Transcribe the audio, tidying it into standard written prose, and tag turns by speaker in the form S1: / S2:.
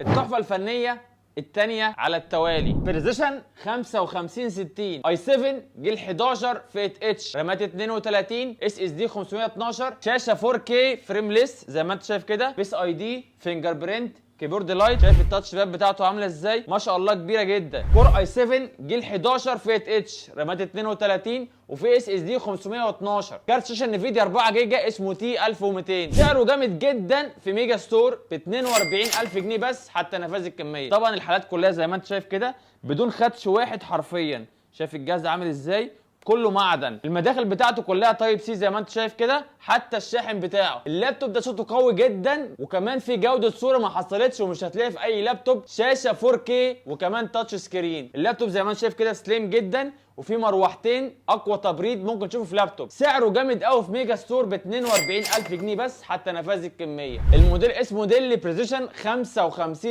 S1: التحفه الفنيه الثانيه على التوالي، بريسيشن 5560 اي 7 جيل 11 فئه اتش، رامات 32، اس اس دي 512، شاشه 4K فريمليس زي ما انت شايف كده، فيس اي دي، فينجر برينت، كيبورد لايت. شايف التاتش باد بتاعته عامله ازاي؟ ما شاء الله كبيره جدا. كور اي 7 جيل 11 فئه اتش، رامات 32 وفي اس اس دي 512، كارت شاشه انفيديا 4 جيجا اسمه تي 1200. سعره جامد جدا في ميجا ستور ب 42000 جنيه بس حتى نفاذ الكميه. طبعا الحالات كلها زي ما انت شايف كده بدون خدش واحد حرفيا. شايف الجهاز عامل ازاي؟ كله معدن. المداخل بتاعته كلها تايب سي زي ما انت شايف كده، حتى الشاحن بتاعه. اللابتوب ده صوته قوي جدا، وكمان في جوده صوره ما حصلتش ومش هتلاقيها في اي لابتوب. شاشه 4K وكمان تاتش سكرين. اللابتوب زي ما انت شايف كده سليم جدا، وفي مروحتين اقوى تبريد ممكن تشوفه في لابتوب. سعره جامد قوي في ميجا ستور ب 42000 جنيه بس حتى نفاذ الكميه. الموديل اسمه ديل بريسيشن 55